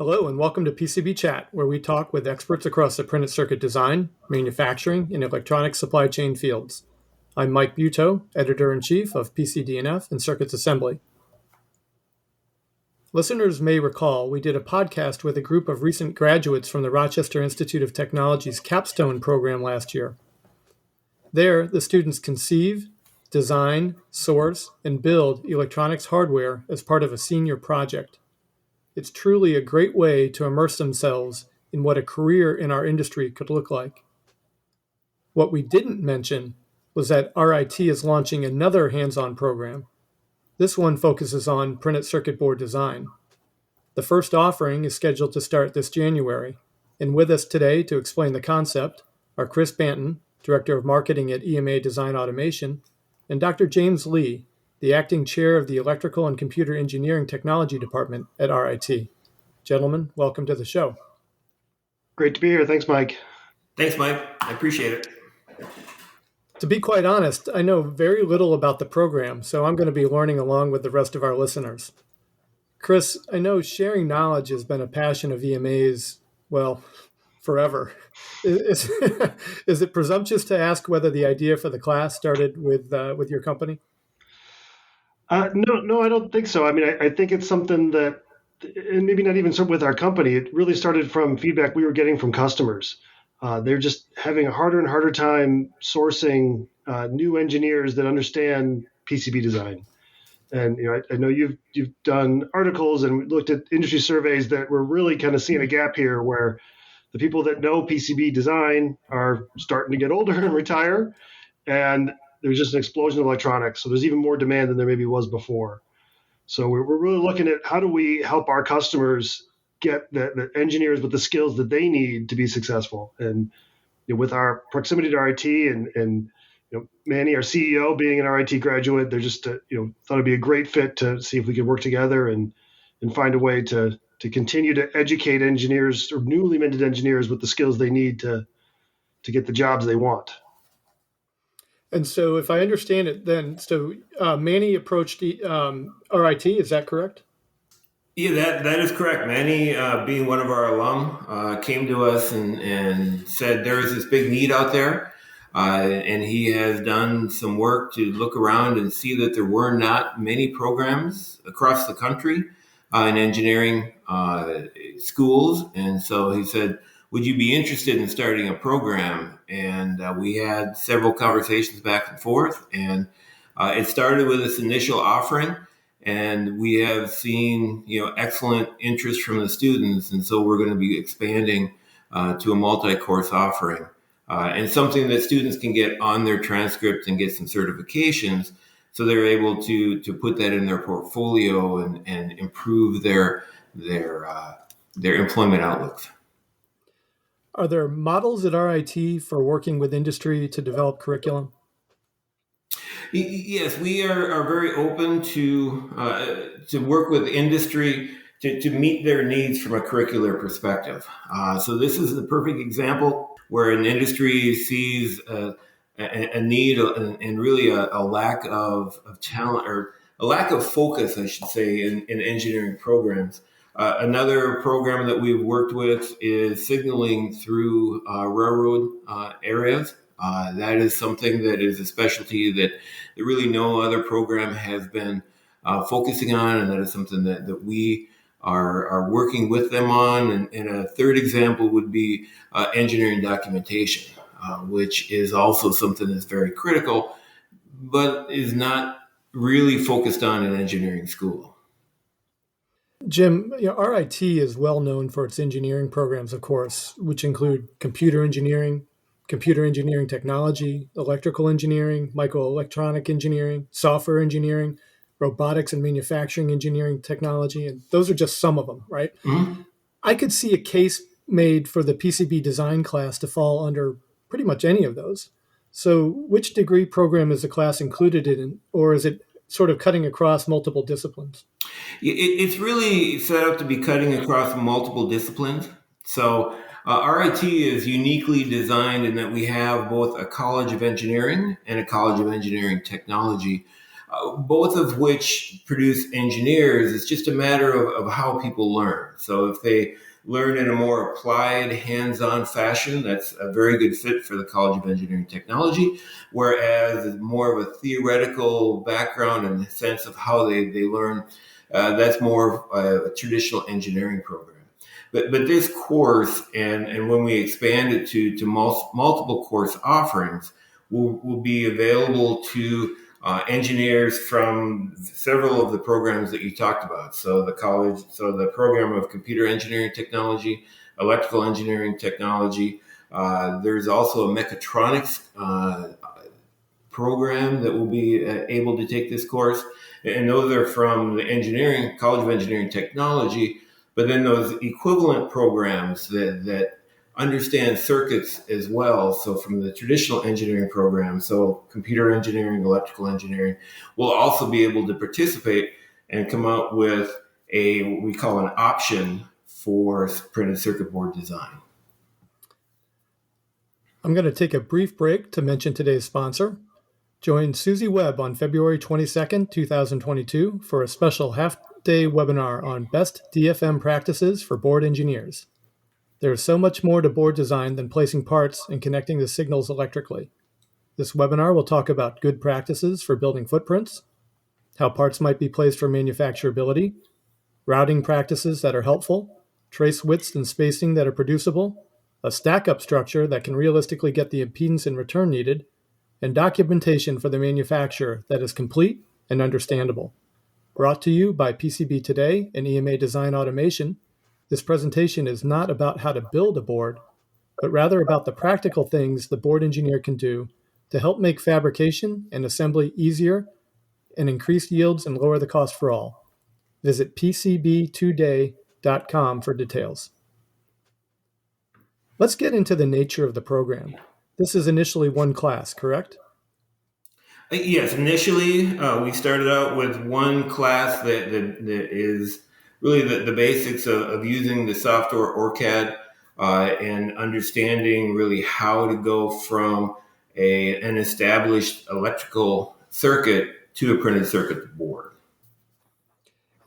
Hello and welcome to PCB Chat, where we talk with experts across the printed circuit design, manufacturing, and electronics supply chain fields. I'm Mike Buetow, Editor-in-Chief of PCD&F and Circuits Assembly. Listeners may recall we did a podcast with a group of recent graduates from the Rochester Institute of Technology's Capstone program last year. There, the students conceive, design, source, and build electronics hardware as part of a senior project. It's truly a great way to immerse themselves in what a career in our industry could look like. What we didn't mention was that RIT is launching another hands-on program. This one focuses on printed circuit board design. The first offering is scheduled to start this January, and with us today to explain the concept are Chris Banton, Director of Marketing at EMA Design Automation, and Dr. James Lee, the Acting Chair of the Electrical and Computer Engineering Technology Department at RIT. Gentlemen, welcome to the show. Great to be here. Thanks, Mike. Thanks, Mike. I appreciate it. To be quite honest, I know very little about the program, so I'm going to be learning along with the rest of our listeners. Chris, I know sharing knowledge has been a passion of EMA's, well, forever. Is it presumptuous to ask whether the idea for the class started with your company? No, I don't think so. I mean, I think it's something that, and maybe not even with our company, it really started from feedback we were getting from customers. They're just having a harder and harder time sourcing new engineers that understand PCB design. And I know you've done articles and looked at industry surveys that we're really kind of seeing a gap here where the people that know PCB design are starting to get older and retire, and there's just an explosion of electronics. So there's even more demand than there maybe was before. So we're really looking at how do we help our customers get the engineers with the skills that they need to be successful. And with our proximity to RIT and Manny, our CEO, being an RIT graduate, they're just thought it'd be a great fit to see if we could work together and find a way to continue to educate engineers or newly minted engineers with the skills they need to get the jobs they want. And so if I understand it then, Manny approached RIT, is that correct? Yeah, that is correct. Manny, being one of our alum, came to us and said there is this big need out there. And he has done some work to look around and see that there were not many programs across the country in engineering schools. And so he said, would you be interested in starting a program? And we had several conversations back and forth, and it started with this initial offering, and we have seen excellent interest from the students, and so we're going to be expanding to a multi-course offering and something that students can get on their transcript and get some certifications, so they're able to put that in their portfolio and improve their employment outlooks. Are there models at RIT for working with industry to develop curriculum? Yes, we are very open to work with industry to meet their needs from a curricular perspective. So this is the perfect example where an industry sees a need and really a lack of talent or a lack of focus, I should say, in engineering programs. Another program that we've worked with is signaling through railroad areas. That is something that is a specialty that really no other program has been focusing on, and that is something that we are working with them on. And a third example would be engineering documentation, which is also something that's very critical, but is not really focused on in engineering school. Jim, RIT is well known for its engineering programs, of course, which include computer engineering technology, electrical engineering, microelectronic engineering, software engineering, robotics and manufacturing engineering technology, and those are just some of them, right? Mm-hmm. I could see a case made for the PCB design class to fall under pretty much any of those. So which degree program is the class included in, or is it sort of cutting across multiple disciplines? It's really set up to be cutting across multiple disciplines. So RIT is uniquely designed in that we have both a College of Engineering and a College of Engineering Technology. both of which produce engineers. It's just a matter of how people learn. So if they learn in a more applied, hands-on fashion, that's a very good fit for the College of Engineering and Technology, whereas more of a theoretical background and the sense of how they learn, that's more of a traditional engineering program. But this course, and when we expand it to multiple course offerings, will be available to engineers from several of the programs that you talked about. So the program of computer engineering technology, electrical engineering technology. There's also a mechatronics program that will be able to take this course. And those are from the College of Engineering Technology. But then those equivalent programs that understand circuits as well. So from the traditional engineering program, so computer engineering, electrical engineering, will also be able to participate and come out with what we call an option for printed circuit board design. I'm going to take a brief break to mention today's sponsor. Join Susie Webb on February 22nd, 2022 for a special half-day webinar on best DFM practices for board engineers. There is so much more to board design than placing parts and connecting the signals electrically. This webinar will talk about good practices for building footprints, how parts might be placed for manufacturability, routing practices that are helpful, trace widths and spacing that are producible, a stack-up structure that can realistically get the impedance and return needed, and documentation for the manufacturer that is complete and understandable. Brought to you by PCB Today and EMA Design Automation, this presentation is not about how to build a board, but rather about the practical things the board engineer can do to help make fabrication and assembly easier and increase yields and lower the cost for all. Visit pcbtoday.com for details. Let's get into the nature of the program. This is initially one class, correct? Yes, initially we started out with one class that is really the basics of using the software OrCAD and understanding really how to go from an established electrical circuit to a printed circuit board.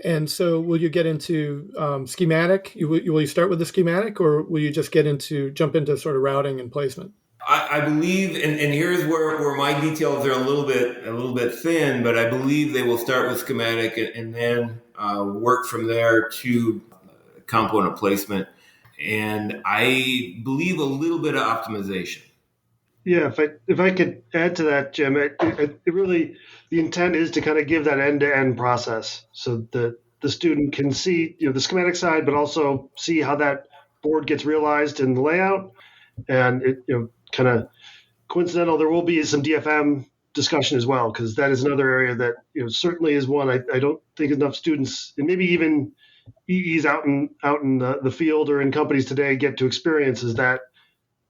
And so will you get into schematic? Will you start with the schematic, or will you just jump into sort of routing and placement? I believe, and here's where my details are a little bit thin, but I believe they will start with schematic and then work from there to component placement, and I believe a little bit of optimization. Yeah, if I could add to that, Jim, it really, the intent is to kind of give that end-to-end process so that the student can see the schematic side, but also see how that board gets realized in the layout. And it kind of coincidental, there will be some DFM discussion as well, because that is another area that certainly is one I don't think enough students, and maybe even EEs out in the field or in companies today, get to experience, is that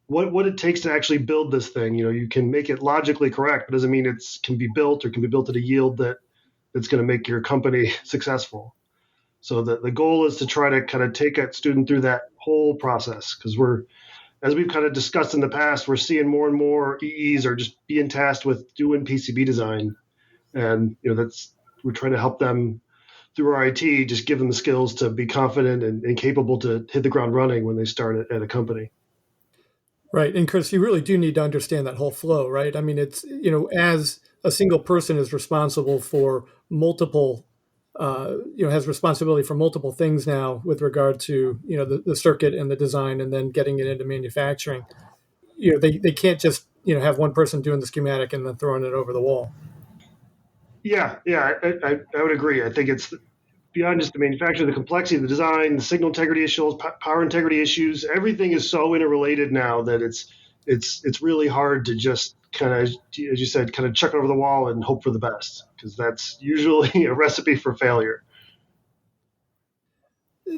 what it takes to actually build this thing. You can make it logically correct, but doesn't mean it can be built or can be built at a yield that's going to make your company successful. So the goal is to try to kind of take a student through that whole process, because as we've kind of discussed in the past, we're seeing more and more EEs are just being tasked with doing PCB design, and we're trying to help them through RIT, just give them the skills to be confident and capable to hit the ground running when they start at a company. Right. And Chris, you really do need to understand that whole flow, right? I mean, it's, as a single person is responsible for multiple, has responsibility for multiple things now with regard to, the circuit and the design and then getting it into manufacturing. They can't just, have one person doing the schematic and then throwing it over the wall. Yeah, I would agree. I think it's beyond just the manufacturing, the complexity of the design, the signal integrity issues, power integrity issues. Everything is so interrelated now that it's really hard to just kind of, as you said, kind of chuck it over the wall and hope for the best, because that's usually a recipe for failure.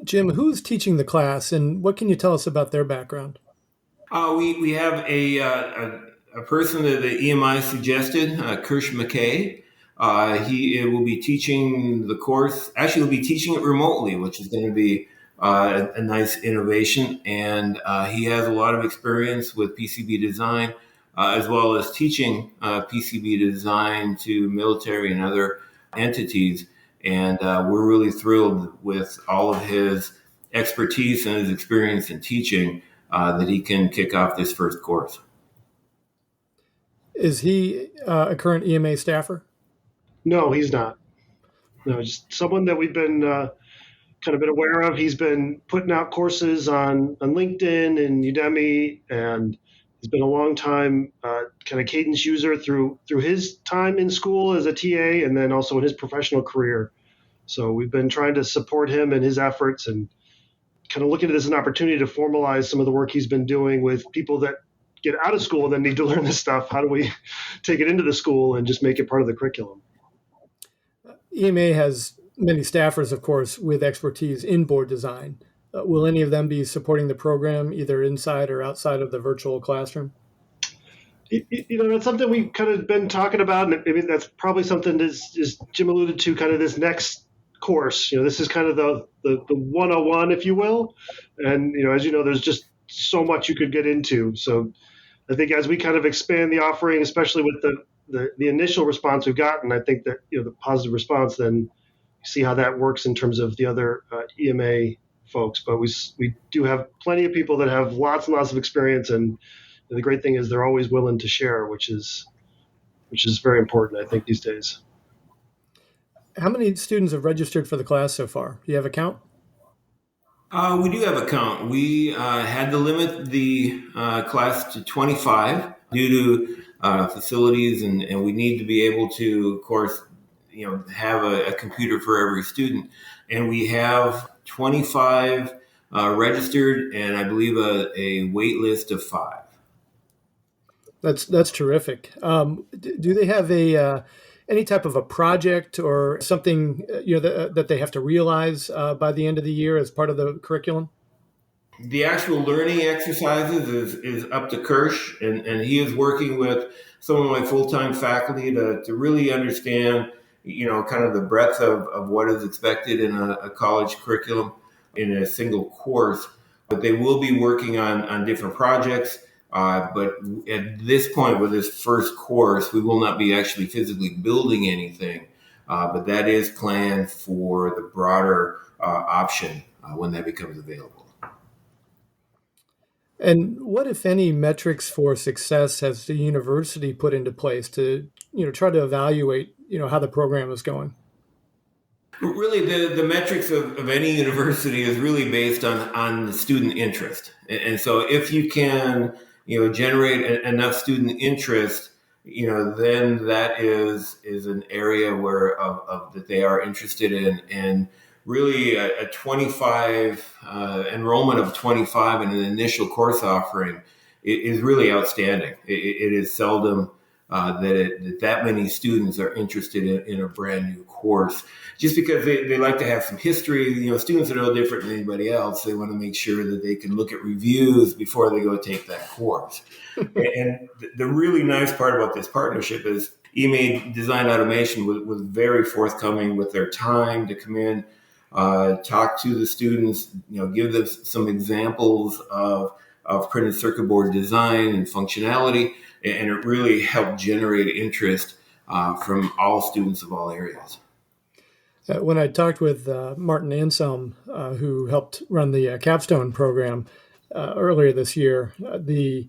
Jim, who's teaching the class, and what can you tell us about their background? We have a person that the EMI suggested, Chris McKay. He will be teaching the course. Actually, he'll be teaching it remotely, which is going to be a nice innovation. And he has a lot of experience with PCB design, as well as teaching PCB design to military and other entities. And we're really thrilled with all of his expertise and his experience in teaching that he can kick off this first course. Is he a current EMA staffer? No, he's not. No, just someone that we've been kind of been aware of. He's been putting out courses on LinkedIn and Udemy, and he's been a long time kind of Cadence user through his time in school as a TA, and then also in his professional career. So we've been trying to support him and his efforts, and kind of looking at this as an opportunity to formalize some of the work he's been doing with people that get out of school and then need to learn this stuff. How do we take it into the school and just make it part of the curriculum? EMA has many staffers, of course, with expertise in board design. Will any of them be supporting the program either inside or outside of the virtual classroom? That's something we've kind of been talking about, and maybe that's probably something that, as Jim alluded to, kind of this next course. This is kind of the 101, if you will. And, as you know, there's just so much you could get into. So I think as we kind of expand the offering, especially with the initial response we've gotten, I think that, the positive response, then see how that works in terms of the other EMA folks. But we do have plenty of people that have lots and lots of experience, and the great thing is they're always willing to share, which is very important, I think, these days. How many students have registered for the class so far? Do you have a count? We do have a count. We had to limit the class to 25 due to facilities, and we need to be able to, of course, have a computer for every student. And we have 25 registered, and I believe a wait list of 5. That's terrific. Do they have any type of a project or something that they have to realize by the end of the year as part of the curriculum? The actual learning exercises is up to Kirsch, and he is working with some of my full-time faculty to really understand, kind of the breadth of what is expected in a college curriculum in a single course. But they will be working on different projects. But at this point with this first course, we will not be actually physically building anything. But that is planned for the broader option when that becomes available. And what, if any, metrics for success has the university put into place to, try to evaluate, how the program is going? Really, the metrics of any university is really based on the student interest. And so if you can, generate enough student interest, then that is an area where that they are interested in. And really a 25 enrollment of 25 in an initial course offering is really outstanding. It is seldom that many students are interested in a brand new course, just because they like to have some history. Students are no different than anybody else. They want to make sure that they can look at reviews before they go take that course. And the really nice part about this partnership is EMA Design Automation was very forthcoming with their time to come in, talk to the students, give them some examples of printed circuit board design and functionality, and it really helped generate interest from all students of all areas. When I talked with Martin Anselm, who helped run the capstone program earlier this year, the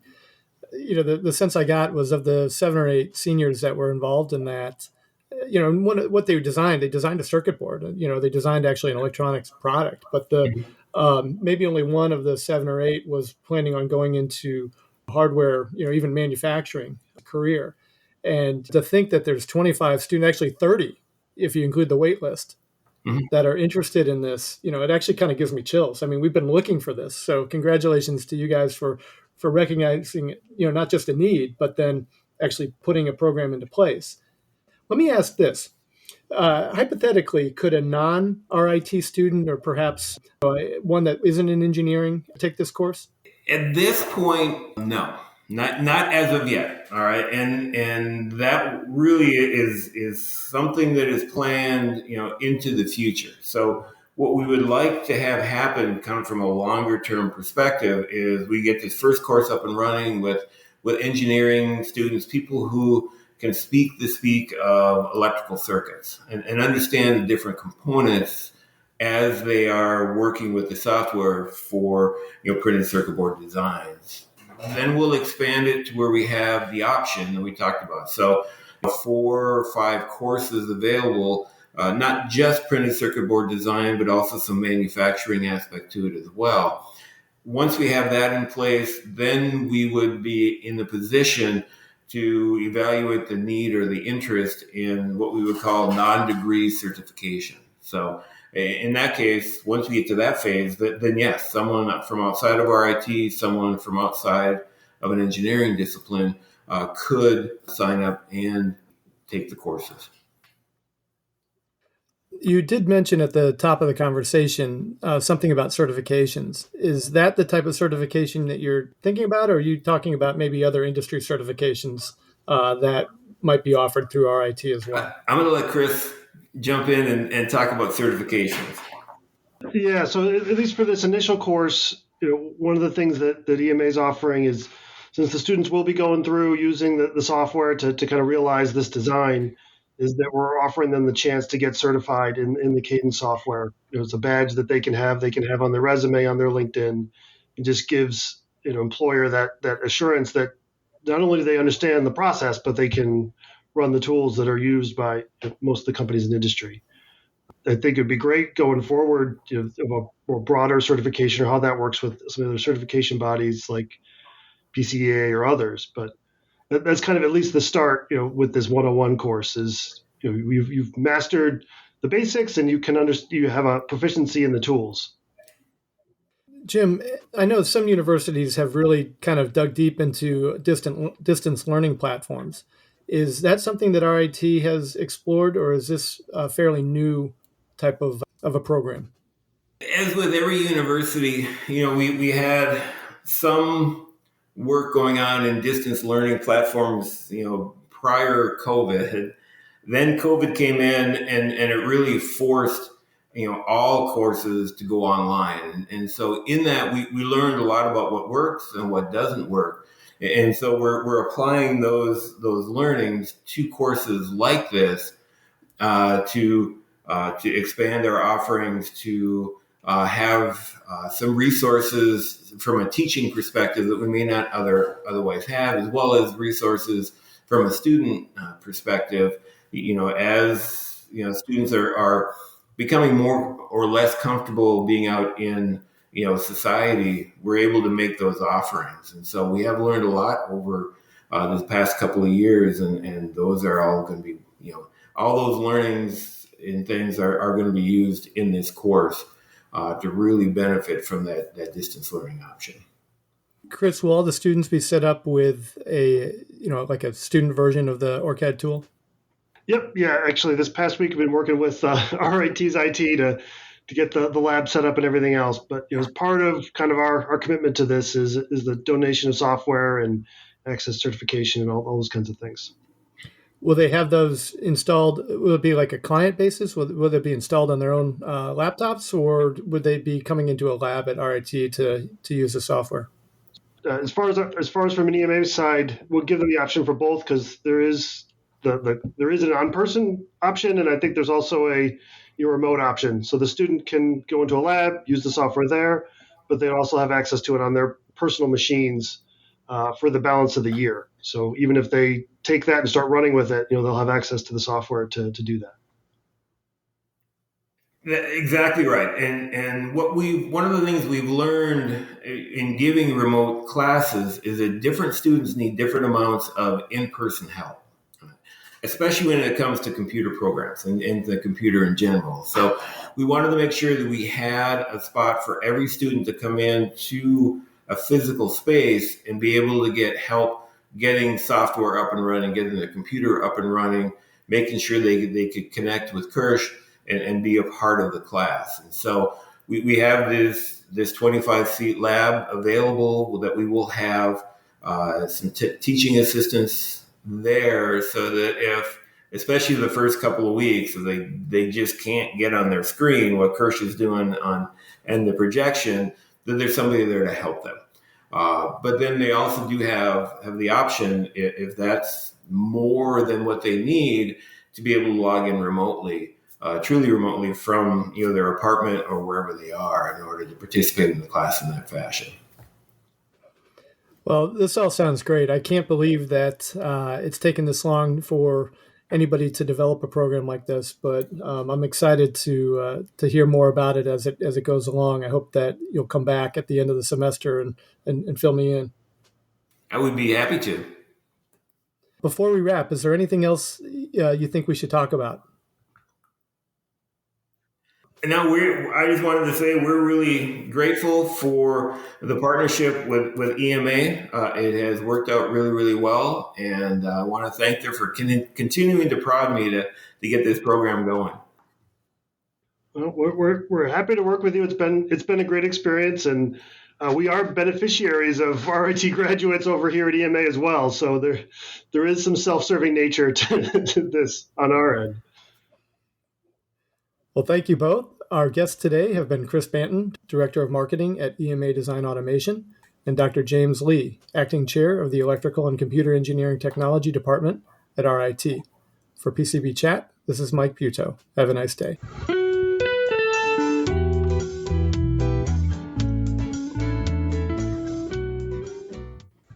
sense I got was of the 7 or 8 seniors that were involved in that, what they designed a circuit board. They designed actually an electronics product, but maybe only one of the 7 or 8 was planning on going into hardware, even manufacturing career. And to think that there's 25 students, actually 30, if you include the wait list, that are interested in this, it actually kind of gives me chills. I mean, we've been looking for this. So congratulations to you guys for recognizing, not just a need, but then actually putting a program into place. Let me ask this. Hypothetically, could a non-RIT student, or perhaps one that isn't in engineering, take this course? At this point, no, not as of yet. All right, and that really is something that is planned, into the future. So what we would like to have happen, kind of from a longer term perspective, is we get this first course up and running with with engineering students, people who can speak the speak of electrical circuits and understand the different components as they are working with the software for printed circuit board designs. Then we'll expand it to where we have the option that we talked about. So 4 or 5 courses available, not just printed circuit board design, but also some manufacturing aspect to it as well. Once we have that in place, then we would be in the position to evaluate the need or the interest in what we would call non-degree certification. So in that case, once we get to that phase, then yes, someone from outside of RIT, someone from outside of an engineering discipline could sign up and take the courses. You did mention at the top of the conversation something about certifications. Is that the type of certification that you're thinking about, or are you talking about maybe other industry certifications that might be offered through RIT as well? I'm going to let Chris jump in and talk about certifications. Yeah, so at least for this initial course, one of the things that EMA is offering is, since the students will be going through using the software to kind of realize this design, is that we're offering them the chance to get certified in the Cadence software. It's a badge that they can have on their resume, on their LinkedIn. It just gives employer that assurance that not only do they understand the process, but they can run the tools that are used by most of the companies in the industry. I think it'd be great going forward, of a more broader certification, or how that works with some other certification bodies like PCA or others. But that's kind of at least the start, with this 101 course is, you've mastered the basics and you have a proficiency in the tools. Jim, I know some universities have really kind of dug deep into distance learning platforms. Is that something that RIT has explored, or is this a fairly new type of a program? As with every university, we had some work going on in distance learning platforms, prior COVID. Then COVID came in and it really forced, all courses to go online. And so in that, we learned a lot about what works and what doesn't work. And so we're applying those learnings to courses like this to expand our offerings, to have some resources from a teaching perspective that we may not otherwise have, as well as resources from a student perspective. As students are becoming more or less comfortable being out in society, we're able to make those offerings. And so we have learned a lot over the past couple of years, and those are all going to be, all those learnings and things are going to be used in this course to really benefit from that distance learning option. Chris, will all the students be set up with like a student version of the OrCAD tool? Yep. Yeah. Actually, this past week, I've been working with RIT's IT to get the lab set up and everything else. But as part of kind of our commitment to this is the donation of software and access certification and all those kinds of things. Will they have those installed? Will it be like a client basis? Will they be installed on their own laptops, or would they be coming into a lab at RIT to use the software? As far as from an EMA side, we'll give them the option for both, because there is there is an on-person option, and I think there's also a remote option. So the student can go into a lab, use the software there, but they also have access to it on their personal machines for the balance of the year. So even if they take that and start running with it, they'll have access to the software to do that. Exactly right. And one of the things we've learned in giving remote classes is that different students need different amounts of in-person help, especially when it comes to computer programs and the computer in general. So we wanted to make sure that we had a spot for every student to come in to a physical space and be able to get help getting software up and running, getting the computer up and running, making sure they could connect with Kirsch and be a part of the class. And so we have this 25-seat lab available that we will have some teaching assistants there, so that if, especially the first couple of weeks, if they just can't get on their screen what Kirsch is doing and the projection, then there's somebody there to help them. But then they also do have the option, if that's more than what they need, to be able to log in remotely, truly remotely from their apartment or wherever they are in order to participate in the class in that fashion. Well, this all sounds great. I can't believe that it's taken this long for anybody to develop a program like this, but I'm excited to hear more about it as it goes along. I hope that you'll come back at the end of the semester and fill me in. I would be happy to. Before we wrap, is there anything else you think we should talk about? Now, I just wanted to say we're really grateful for the partnership with EMA. It has worked out really, really well, and I want to thank them for continuing to prod me to get this program going. Well, we're happy to work with you. It's been a great experience, and we are beneficiaries of RIT graduates over here at EMA as well. So there is some self-serving nature to this on our end. Well, thank you both. Our guests today have been Chris Banton, Director of Marketing at EMA Design Automation, and Dr. James Lee, Acting Chair of the Electrical and Computer Engineering Technology Department at RIT. For PCB Chat, this is Mike Buetow. Have a nice day.